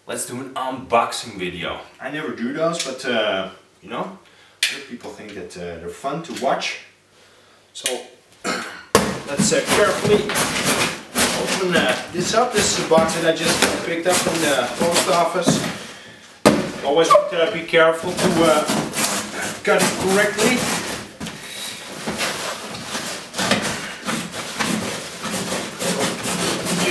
let's do an unboxing video. I never do those, but you know, other people think that they're fun to watch. So let's carefully open this up. This is a box that I just picked up from the post office. Always be careful to cut it correctly.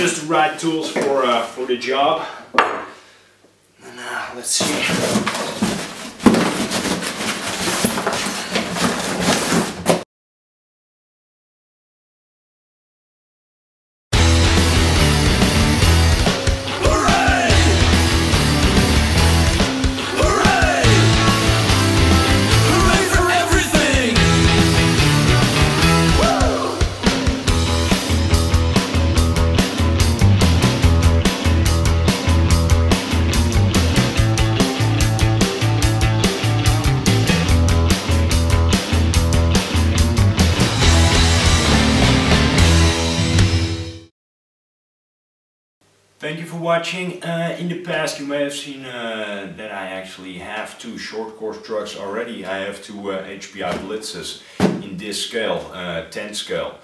Use the right tools for the job. And let's see. Thank you for watching. In the past you may have seen that I actually have two ShortCourse trucks already. I have two HPI Blitzes in this scale, 10 scale.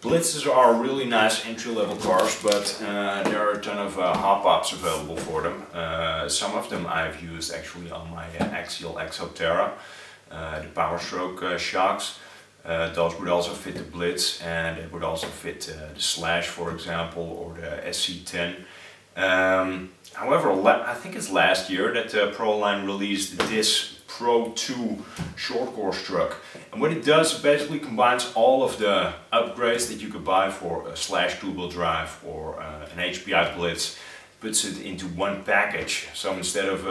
Blitzes are really nice entry-level cars, but there are a ton of hop-ups available for them. Some of them I've used actually on my Axial Exo Terra, the PowerStroke shocks. Those would also fit the Blitz, and it would also fit the Slash, for example, or the SC10. However, I think it's last year that Pro line released this PRO-2 ShortCourse truck. And what it does, it basically combines all of the upgrades that you could buy for a Slash two-wheel drive or an HPI Blitz, puts it into one package. So instead of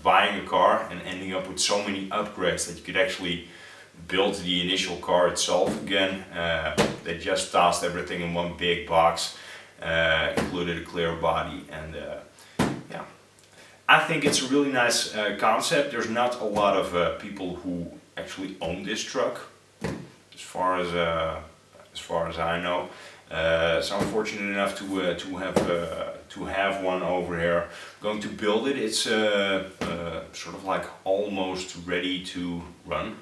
buying a car and ending up with so many upgrades that you could actually build the initial car itself again, they just tossed everything in one big box, included a clear body, and yeah, I think it's a really nice concept. There's not a lot of people who actually own this truck, as far as I know. So I'm fortunate enough to have one over here. I'm going to build it. It's sort of like almost ready to run.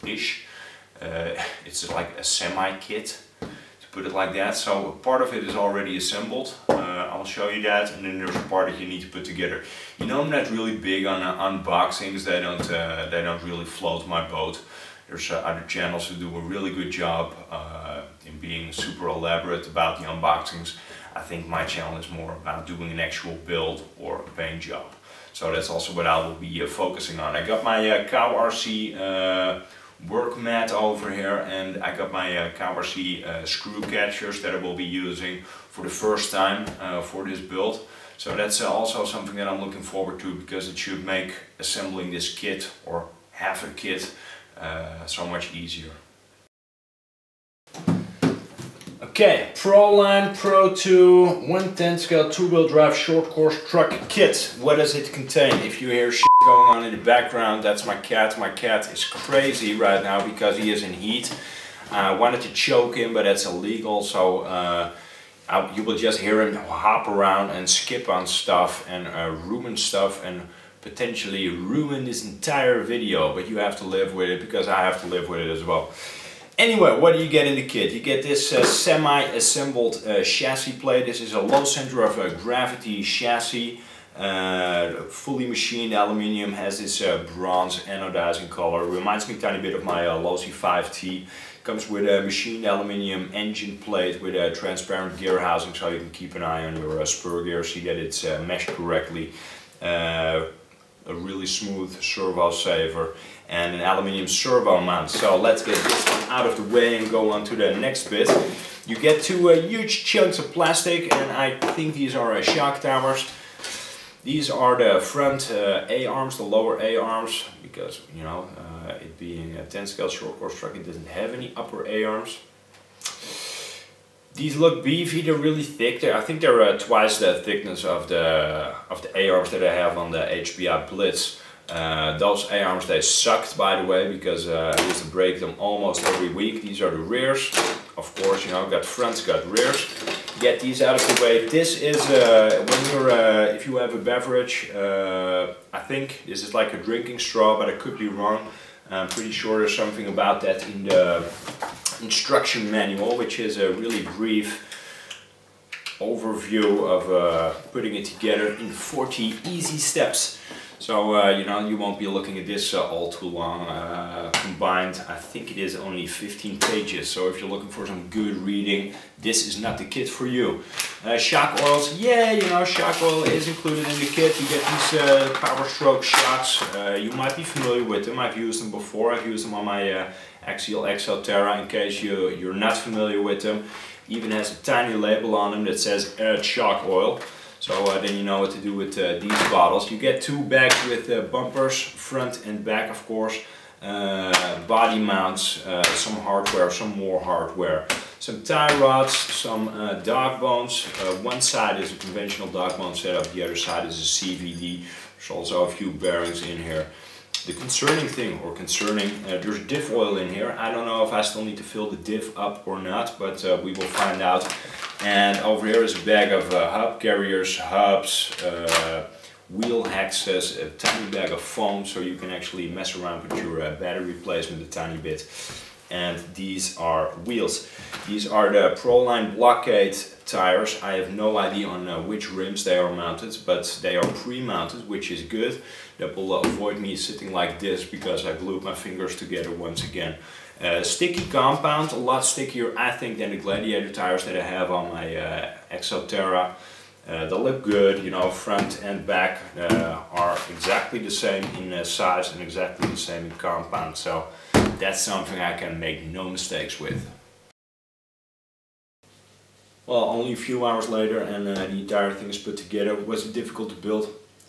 It's like a semi-kit, to put it like that. So part of it is already assembled. I'll show you that, and then there's a part that you need to put together. You know, I'm not really big on unboxings. They don't really float my boat. There's other channels who do a really good job in being super elaborate about the unboxings. I think my channel is more about doing an actual build or a paint job. So that's also what I will be focusing on. I got my CowRC work mat over here, and I got my CowRC screw catchers that I will be using for the first time for this build. So that's also something that I'm looking forward to, because it should make assembling this kit or half a kit so much easier. Okay, Pro line PRO-2 110 scale 2-wheel drive ShortCourse truck kit. What does it contain? If you hear shit going on in the background, that's my cat. My cat is crazy right now because he is in heat. I wanted to choke him, but that's illegal, so you will just hear him hop around and skip on stuff and ruin stuff and potentially ruin this entire video, but you have to live with it because I have to live with it as well. Anyway, what do you get in the kit? You get this semi-assembled chassis plate. This is a low center of gravity chassis, fully machined aluminium, has this bronze anodizing color. Reminds me a tiny bit of my Losi 5T. Comes with a machined aluminium engine plate with a transparent gear housing, so you can keep an eye on your spur gear, see that it's meshed correctly. A really smooth servo saver and an aluminium servo mount. So let's get this one out of the way and go on to the next bit. You get two huge chunks of plastic, and I think these are shock towers. These are the front A-arms, the lower A-arms, because, you know, it being a 10 scale ShortCourse truck, it doesn't have any upper A-arms. These look beefy, they're really thick. I think they're twice the thickness of the A-arms that I have on the HPI Blitz. Those A-arms, they sucked, by the way, because I used to break them almost every week. These are the rears. Of course, you know, got fronts, got rears. Get these out of the way. This is if if you have a beverage, I think this is like a drinking straw, but I could be wrong. I'm pretty sure there's something about that in the instruction manual, which is a really brief overview of putting it together in 40 easy steps. So you know, you won't be looking at this all too long. Combined, I think it is only 15 pages. So if you're looking for some good reading, this is not the kit for you. Shock oils, yeah, you know, shock oil is included in the kit. You get these PowerStroke shocks. You might be familiar with them. I've used them before. I've used them on my Axial Exo Terra. In case you're not familiar with them, even has a tiny label on them that says add shock oil. So then you know what to do with these bottles. You get 2 bags with bumpers, front and back of course, body mounts, some hardware, some more hardware, some tie rods, some dog bones. One side is a conventional dog bone setup, the other side is a CVD. There's also a few bearings in here. The concerning thing, or there's diff oil in here. I don't know if I still need to fill the diff up or not, but we will find out. And over here is a bag of hub carriers, hubs, wheel hexes, a tiny bag of foam so you can actually mess around with your battery replacement a tiny bit. And these are wheels. These are the PRO blockade tires. I have no idea on which rims they are mounted, but they are pre-mounted, which is good. That will avoid me sitting like this because I glued my fingers together once again. Sticky compound, a lot stickier I think than the Gladiator tires that I have on my Exo Terra. They look good, you know, front and back are exactly the same in size and exactly the same in compound. So that's something I can make no mistakes with. Well, only a few hours later and the entire thing is put together. Was it difficult to build?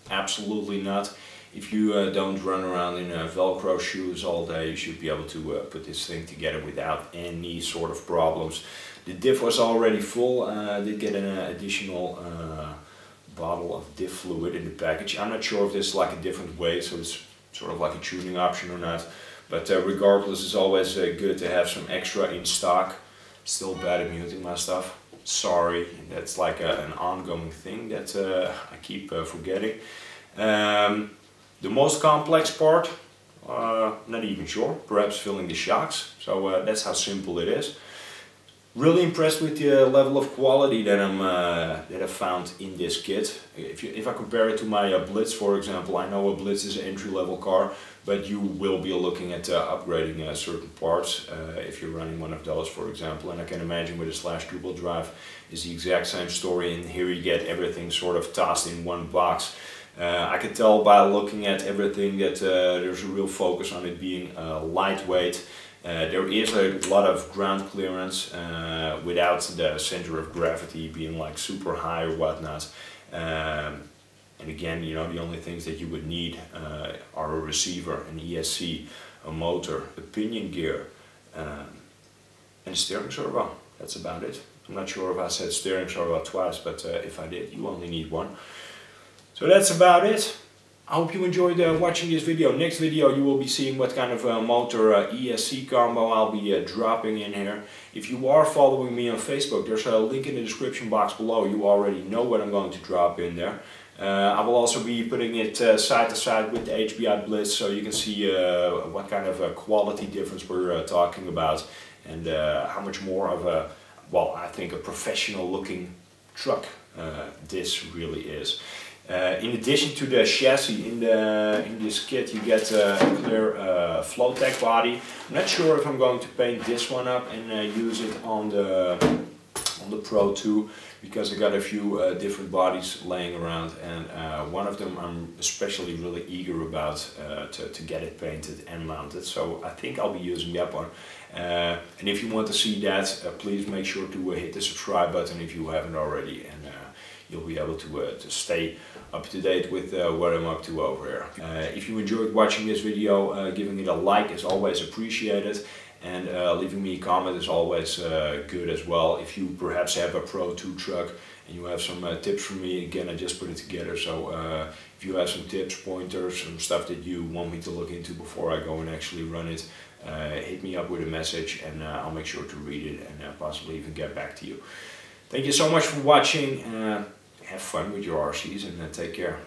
Absolutely not. If you don't run around in Velcro shoes all day, you should be able to put this thing together without any sort of problems. The diff was already full. I did get an additional bottle of diff fluid in the package. I'm not sure if this is like a different weight, so it's sort of like a tuning option or not. But regardless, it's always good to have some extra in stock. Still bad at muting my stuff. Sorry, that's like an ongoing thing that I keep forgetting. The most complex part, not even sure, perhaps filling the shocks. So that's how simple it is. Really impressed with the level of quality that I found in this kit. If I compare it to my Blitz, for example, I know a Blitz is an entry-level car, but you will be looking at upgrading certain parts if you're running one of those, for example. And I can imagine with a slash turbo drive is the exact same story. And here you get everything sort of tossed in one box. I can tell by looking at everything that there's a real focus on it being lightweight. There is a lot of ground clearance without the center of gravity being like super high or whatnot. And again, you know, the only things that you would need are a receiver, an ESC, a motor, a pinion gear, and a steering servo. That's about it. I'm not sure if I said steering servo twice, but if I did, you only need one. So that's about it. I hope you enjoyed watching this video. Next video you will be seeing what kind of motor ESC combo I'll be dropping in here. If you are following me on Facebook, there's a link in the description box below. You already know what I'm going to drop in there. I will also be putting it side to side with the HPI Blitz so you can see what kind of quality difference we're talking about and how much more of a, well, I think a professional looking truck this really is. In addition to the chassis in this kit, you get a clear Flowtech body. I'm not sure if I'm going to paint this one up and use it on the PRO-2 because I got a few different bodies laying around, and one of them I'm especially really eager about to get it painted and mounted. So I think I'll be using that one. And if you want to see that, please make sure to hit the subscribe button if you haven't already, and you'll be able to stay up to date with what I'm up to over here. If you enjoyed watching this video, giving it a like is always appreciated, and leaving me a comment is always good as well. If you perhaps have a PRO-2 truck and you have some tips for me, again, I just put it together, so if you have some tips, pointers, some stuff that you want me to look into before I go and actually run it, hit me up with a message and I'll make sure to read it and possibly even get back to you. Thank you so much for watching. have fun with your RCs and take care.